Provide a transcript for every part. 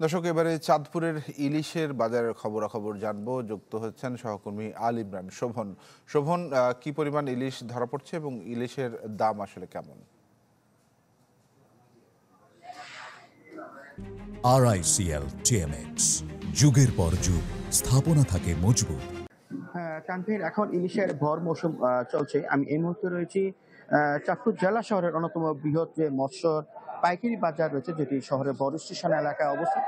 দর্শক, এবারে চাঁদপুরের ইলিশের বাজারের খবরাখবর জানবো। যুক্ত হচ্ছেন সহকর্মী আল ইমরান শোভন। শোভন, কি পরিমাণ ইলিশ ধরা পড়ছে এবং ইলিশের দাম আসলে কেমন? RICL TMX, যুগের পর যুগ স্থাপনা থাকে মজবুত। হ্যাঁ, তানভীর, এখন ইলিশের ভর মৌসুম চলছে। আমি এই মুহূর্তে রয়েছি চাঁদপুর জেলা শহরের অন্যতম বৃহৎ যে মৎস্য পাইকারি বাজার রয়েছে, যেটি শহরের বড় স্টেশন এলাকায় অবস্থিত।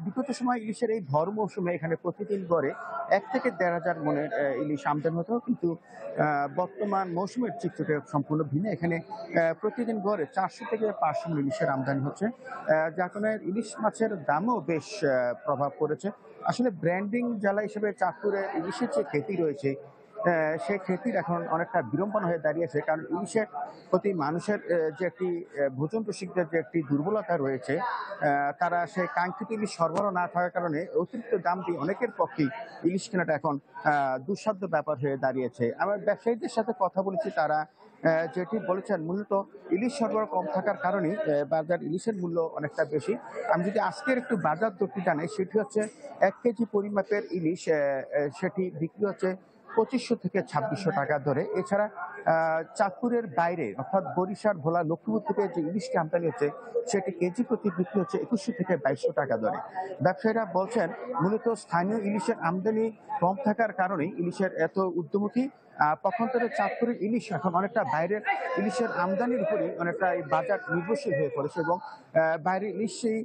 বিগত সময় ইলিশের এই ভর মৌসুমে এখানে প্রতিদিন গড়ে 1 থেকে 1,500 মনের ইলিশ আমদানি হতো, কিন্তু বর্তমান মৌসুমের চিত্রটা সম্পূর্ণ ভিন্ন। এখানে প্রতিদিন গড়ে 400 থেকে 500 মণ ইলিশের আমদানি হচ্ছে, যার কারণে ইলিশ মাছের দামও বেশ প্রভাব পড়েছে। আসলে ব্র্যান্ডিং জেলা হিসেবে চাঁদপুরে ইলিশের যে খ্যাতি রয়েছে, সেই খ্যাতির এখন অনেকটা বিড়ম্বনা হয়ে দাঁড়িয়েছে। কারণ ইলিশের প্রতি মানুষের যে একটি ভোজন রসিকদের যে একটি দুর্বলতা রয়েছে, তারা সেই কাঙ্ক্ষিত ইলিশ সরবরাহ না থাকার কারণে অতিরিক্ত দাম দিয়ে অনেকের পক্ষেই ইলিশ কেনাটা এখন দুঃসাধ্য ব্যাপার হয়ে দাঁড়িয়েছে। আমার ব্যবসায়ীদের সাথে কথা বলেছি, তারা যেটি বলেছেন, মূলত ইলিশ সরবরাহ কম থাকার কারণেই বাজার ইলিশের মূল্য অনেকটা বেশি। আমি যদি আজকের একটু বাজার দরটি জানাই, সেটি হচ্ছে 1 কেজি পরিমাপের ইলিশ সেটি বিক্রি হচ্ছে 2500 থেকে 2600 টাকা ধরে। এছাড়া চাঁদপুরের বাইরে অর্থাৎ বরিশাল, ভোলা, লক্ষ্মীপুর থেকে যে ইলিশটি আমদানি হচ্ছে, সেটি কেজি প্রতি বিক্রি হচ্ছে 2100 থেকে 2200 টাকা দরে। ব্যবসায়ীরা বলছেন, মূলত স্থানীয় ইলিশের আমদানি কম থাকার কারণেই ইলিশের এত ঊর্ধ্বমুখী। পক্ষান্তরে চাঁদপুরের ইলিশ এখন অনেকটা বাইরের ইলিশের আমদানির উপরই অনেকটা এই বাজার নির্ভরশীল হয়ে পড়েছে, এবং বাইরের ইলিশ সেই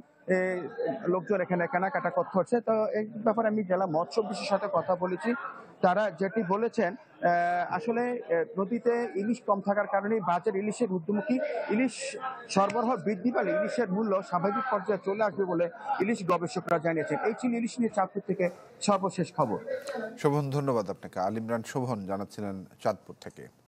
লোকজন এখানে কেনাকাটা করতে হচ্ছে। তো এই ব্যাপারে আমি জেলা মৎস্য অফিসের সাথে কথা বলেছি, তারা যেটি বলেছেন, আসলে নদীতে ইলিশ কম থাকার কারণে বাজার ইলিশের ঊর্ধ্বমুখী। ইলিশ সরবরাহ বৃদ্ধি পেলে ইলিশের মূল্য স্বাভাবিক পর্যায়ে চলে আসবে বলে ইলিশ গবেষকরা জানিয়েছেন। এই ছিল ইলিশ নিয়ে চাঁদপুর থেকে সর্বশেষ খবর। শোভন, ধন্যবাদ আপনাকে। আল ইমরান শোভন জানাচ্ছিলেন চাঁদপুর থেকে।